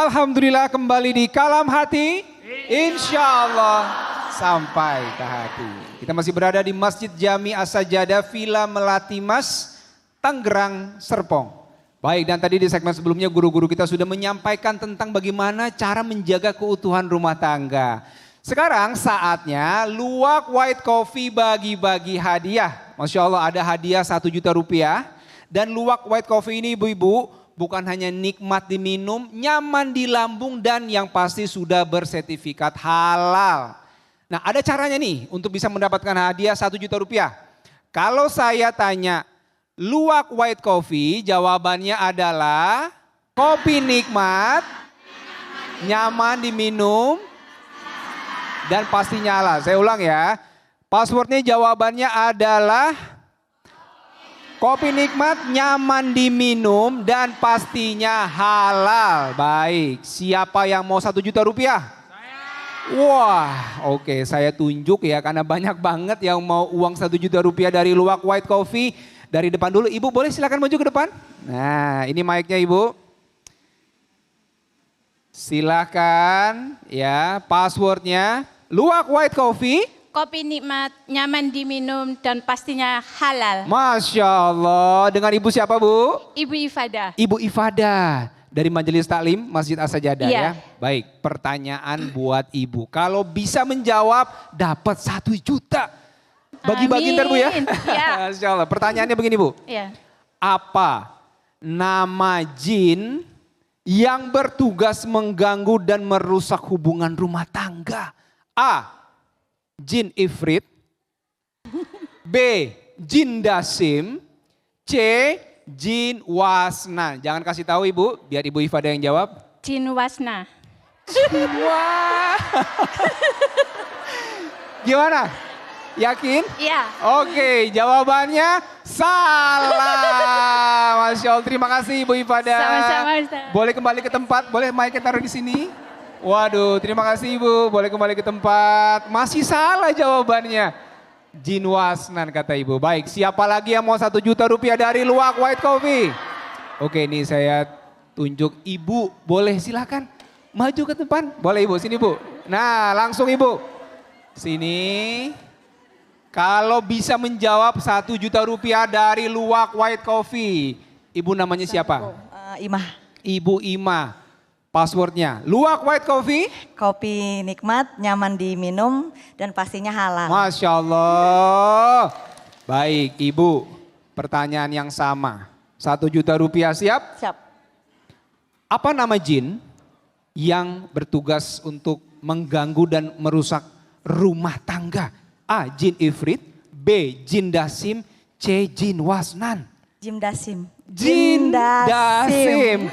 Alhamdulillah kembali di Kalam Hati. Insya Allah sampai ke hati. Kita masih berada di Masjid Jami As-Sajadah Villa Melati Mas, Tangerang, Serpong. Baik, dan tadi di segmen sebelumnya guru-guru kita sudah menyampaikan tentang bagaimana cara menjaga keutuhan rumah tangga. Sekarang saatnya Luwak White Coffee bagi-bagi hadiah. Masya Allah ada hadiah 1 juta rupiah. Dan Luwak White Coffee ini ibu-ibu bukan hanya nikmat diminum, nyaman di lambung dan yang pasti sudah bersertifikat halal. Nah ada caranya nih untuk bisa mendapatkan hadiah 1 juta rupiah. Kalau saya tanya Luwak White Coffee, jawabannya adalah kopi nikmat, nyaman diminum, dan pastinya halal. Saya ulang ya, passwordnya jawabannya adalah kopi nikmat, nyaman diminum, dan pastinya halal. Baik, siapa yang mau 1 juta rupiah? Wah, oke, saya tunjuk ya karena banyak banget yang mau uang 1 juta rupiah dari Luwak White Coffee. Dari depan dulu, Ibu boleh silakan maju ke depan. Nah, ini mic-nya Ibu. Silakan ya, passwordnya Luwak White Coffee. Kopi nikmat, nyaman diminum, dan pastinya halal. Masya Allah, dengan Ibu siapa Bu? Ibu Ifada. Ibu Ifada dari Majelis Taklim Masjid As-Sajadah ya. Baik, pertanyaan buat Ibu. Kalau bisa menjawab dapat 1 juta. Bagi-bagi ntar Bu ya. Ya. Masya Allah, pertanyaannya begini Bu. Ya. Apa nama jin yang bertugas mengganggu dan merusak hubungan rumah tangga? A. Jin Ifrit. B. Jin Dasim. C. Jin Wasna. Jangan kasih tahu Ibu, biar Ibu Ifada yang jawab. Jin Wasna. Wah. Gimana? Yakin? Iya. Oke, jawabannya salah. Masya Allah, terima kasih Ibu Ifada. Sama-sama Ustaz. Boleh kembali ke tempat, boleh mic-nya taruh di sini. Waduh, terima kasih Ibu, boleh kembali ke tempat. Masih salah jawabannya. Jin Wasnan kata Ibu. Baik, siapa lagi yang mau 1 juta rupiah dari Luwak White Coffee? Oke, ini saya tunjuk Ibu, boleh silakan maju ke depan. Boleh Ibu, sini Bu. Nah, langsung Ibu. Sini. Kalau bisa menjawab 1 juta rupiah dari Luwak White Coffee. Ibu namanya siapa? Imah. Ibu Ima. Passwordnya Luwak White Coffee. Kopi nikmat, nyaman diminum, dan pastinya halal. Masya Allah. Baik Ibu, pertanyaan yang sama. 1 juta rupiah siap? Siap. Apa nama jin yang bertugas untuk mengganggu dan merusak rumah tangga? A. Jin Ifrit. B. Jin Dasim. C. Jin Wasnan. Jin Dasim. Jin Dasim.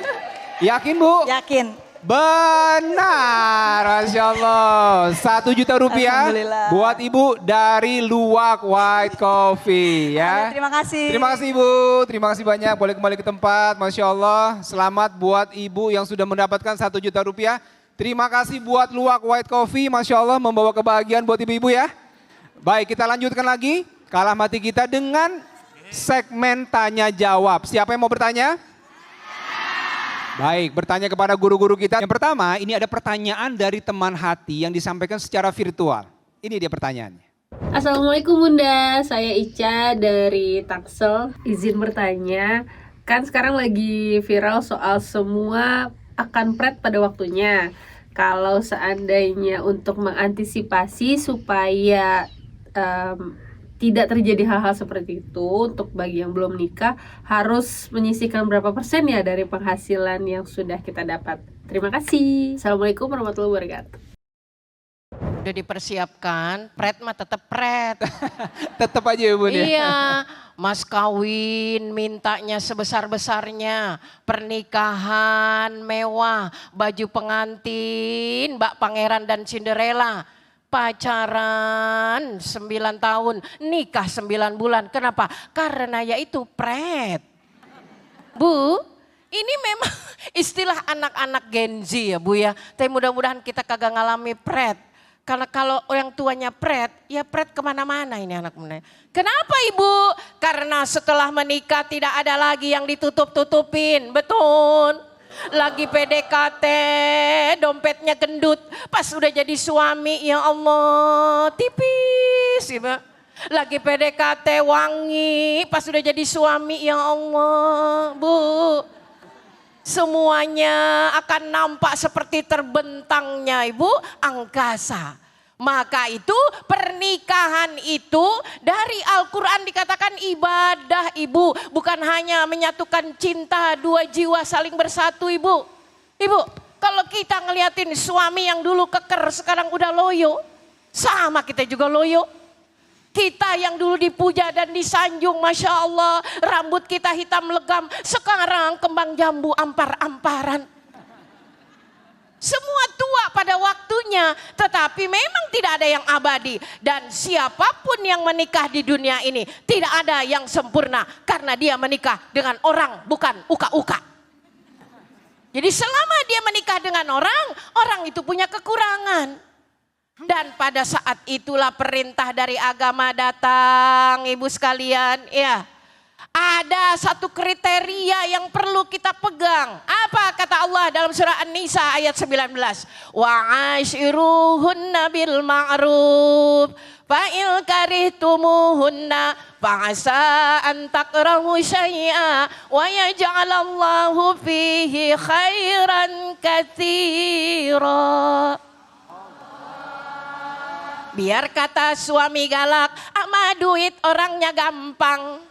Yakin Bu? Yakin. Benar, Masya Allah. 1 juta rupiah Alhamdulillah. buat Ibu dari Luwak White Coffee ya. Terima kasih. Terima kasih Ibu, terima kasih banyak. Boleh kembali ke tempat, Masya Allah. Selamat buat Ibu yang sudah mendapatkan 1 juta rupiah. Terima kasih buat Luwak White Coffee, Masya Allah membawa kebahagiaan buat ibu-ibu ya. Baik, kita lanjutkan lagi Kalam Hati kita dengan segmen tanya jawab. Siapa yang mau bertanya? Baik, bertanya kepada guru-guru kita. Yang pertama, ini ada pertanyaan dari teman hati yang disampaikan secara virtual. Ini dia pertanyaannya. Assalamualaikum Bunda, saya Ica dari Tangsel. Izin bertanya, kan sekarang lagi viral soal semua akan pret pada waktunya. Kalau seandainya untuk mengantisipasi supaya tidak terjadi hal-hal seperti itu, untuk bagi yang belum nikah harus menyisihkan berapa persen ya dari penghasilan yang sudah kita dapat. Terima kasih. Assalamualaikum warahmatullahi wabarakatuh. Udah dipersiapkan, pret mah tetap pret. Tetap aja ya Bun ya. Iya, mas kawin mintanya sebesar-besarnya, pernikahan mewah, baju pengantin, Mbak Pangeran dan Cinderella. Pacaran 9 tahun, nikah 9 bulan. Kenapa? Karena yaitu pret. Bu, ini memang istilah anak-anak Gen Z ya Bu ya. Tapi mudah-mudahan kita kagak ngalami pret. Karena kalau orang tuanya pret, ya pret kemana-mana ini anak muda. Kenapa Ibu? Karena setelah menikah tidak ada lagi yang ditutup-tutupin, betul? Lagi PDKT, dompetnya gendut. Pas udah jadi suami, ya Allah, tipis. Ya. Lagi PDKT wangi, pas udah jadi suami, ya Allah, Bu. Semuanya akan nampak seperti terbentangnya Ibu angkasa. Maka itu pernikahan itu dari Al-Quran dikatakan ibadah Ibu. Bukan hanya menyatukan cinta dua jiwa saling bersatu Ibu. Ibu kalau kita ngeliatin suami yang dulu keker sekarang udah loyo. Sama kita juga loyo. Kita yang dulu dipuja dan disanjung Masya Allah. Rambut kita hitam legam. Sekarang kembang jambu ampar-amparan. Semua tua pada waktunya, tetapi memang tidak ada yang abadi. Dan siapapun yang menikah di dunia ini, tidak ada yang sempurna. Karena dia menikah dengan orang, bukan uka-uka. Jadi selama dia menikah dengan orang, orang itu punya kekurangan. Dan pada saat itulah perintah dari agama datang, ibu sekalian. Ya. Ada satu kriteria yang perlu kita pegang. Apa kata Allah dalam surah An-Nisa ayat 19? Wa'ashiruhunna bil ma'ruf fa'il karihtumuhunna fa'asa an takrahu syai'a wa yaj'alallahu fihi khairan katsira. Biar kata suami galak, ama duit orangnya gampang.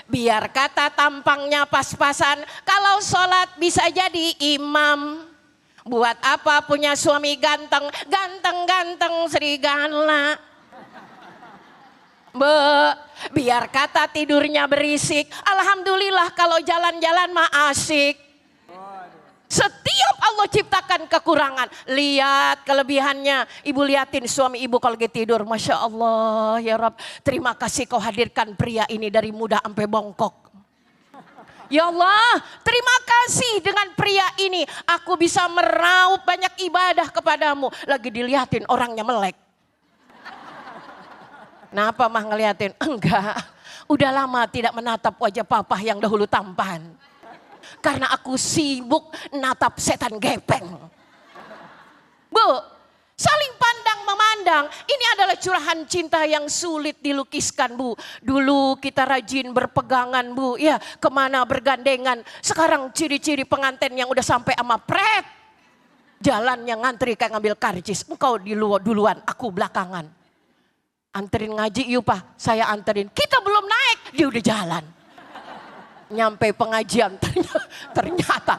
Biar kata tampangnya pas-pasan, kalau sholat bisa jadi imam. Buat apa punya suami ganteng, ganteng-ganteng serigala. Biar kata tidurnya berisik, alhamdulillah kalau jalan-jalan mah asik. Setiap Allah ciptakan kekurangan. Lihat kelebihannya. Ibu liatin suami ibu kalau lagi tidur. Masya Allah ya Rabb. Terima kasih kau hadirkan pria ini dari muda sampai bongkok. Ya Allah, terima kasih dengan pria ini. Aku bisa meraup banyak ibadah kepadamu. Lagi diliatin orangnya melek. Kenapa mah ngeliatin? Enggak. Udah lama tidak menatap wajah papa yang dahulu tampan. Karena aku sibuk natap setan gepeng. Bu, saling pandang memandang. Ini adalah curahan cinta yang sulit dilukiskan Bu. Dulu kita rajin berpegangan Bu. Ya, kemana bergandengan. Sekarang ciri-ciri pengantin yang udah sampai sama pret. Jalannya ngantri kayak ngambil karcis. Engkau duluan, aku belakangan. Anterin ngaji yuk Pak, saya anterin. Kita belum naik, dia udah jalan. Nyampe pengajian ternyata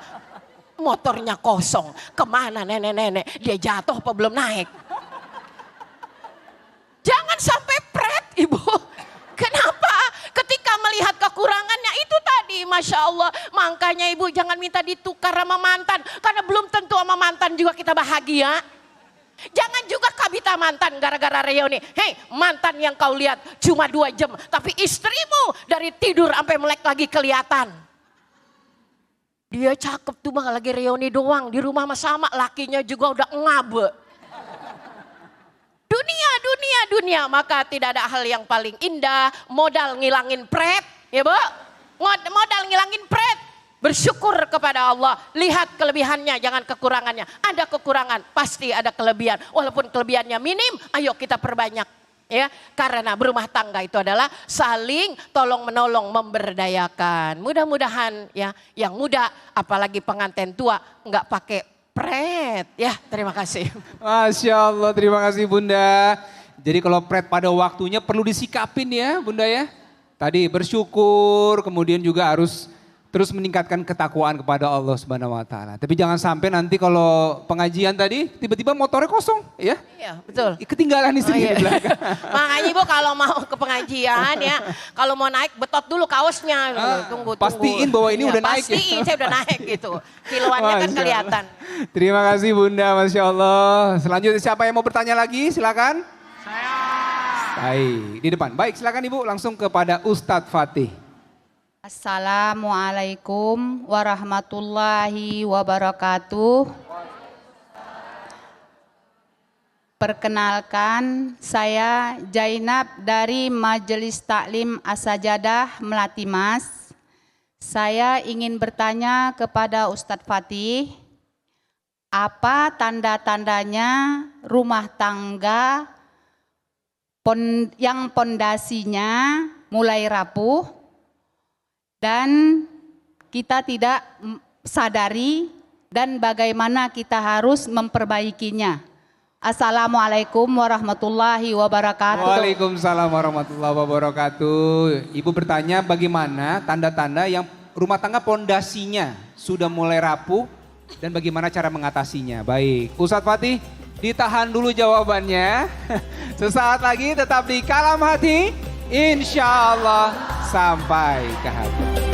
motornya kosong. Kemana nenek-nenek? Dia jatuh apa belum naik? Jangan sampai pret ibu. Kenapa? Ketika melihat kekurangannya itu tadi Masya Allah. Makanya ibu jangan minta ditukar sama mantan. Karena belum tentu sama mantan juga kita bahagia. Jangan juga kabita mantan gara-gara reuni. Hei mantan yang kau lihat cuma 2 jam. Tapi istrimu dari tidur sampai melek lagi kelihatan. Dia cakep tuh bang lagi reuni doang. Di rumah sama lakinya juga udah ngabe. Dunia. Maka tidak ada hal yang paling indah. Modal ngilangin pret. Ya bu. Modal ngilangin pret. Bersyukur kepada Allah, lihat kelebihannya jangan kekurangannya. Ada kekurangan, pasti ada kelebihan. Walaupun kelebihannya minim, ayo kita perbanyak. Ya, karena berumah tangga itu adalah saling tolong menolong memberdayakan. Mudah-mudahan ya yang muda apalagi pengantin tua nggak pakai pret. Ya, terima kasih. Masya Allah, terima kasih Bunda. Jadi kalau pret pada waktunya perlu disikapin ya Bunda ya. Tadi bersyukur, kemudian juga harus terus meningkatkan ketakwaan kepada Allah Subhanahu wa taala. Tapi jangan sampai nanti kalau pengajian tadi tiba-tiba motornya kosong, ya. Iya, betul. Ketinggalan istri di belakang. Makanya Ibu kalau mau ke pengajian ya, kalau mau naik betot dulu kaosnya. Tunggu. Pastiin bahwa ini ya, udah naik. Pastiin saya udah naik gitu. Kiloannya kan kelihatan. Terima kasih Bunda, Masya Allah. Selanjutnya siapa yang mau bertanya lagi? Silakan. Saya. Baik, di depan. Baik, silakan Ibu langsung kepada Ustadz Fatih. Assalamualaikum warahmatullahi wabarakatuh. Perkenalkan, saya Jainab dari Majelis Taklim As-Sajadah Melati Mas. saya ingin bertanya kepada Ustadz Fatih, apa tanda-tandanya rumah tangga yang pondasinya mulai rapuh dan kita tidak sadari dan bagaimana kita harus memperbaikinya. Assalamualaikum warahmatullahi wabarakatuh. Waalaikumsalam warahmatullahi wabarakatuh. Ibu bertanya bagaimana tanda-tanda yang rumah tangga pondasinya sudah mulai rapuh dan bagaimana cara mengatasinya. Baik, Ustadz Fatih ditahan dulu jawabannya. Sesaat lagi tetap di Kalam Hati, insya Allah sampai ke hati.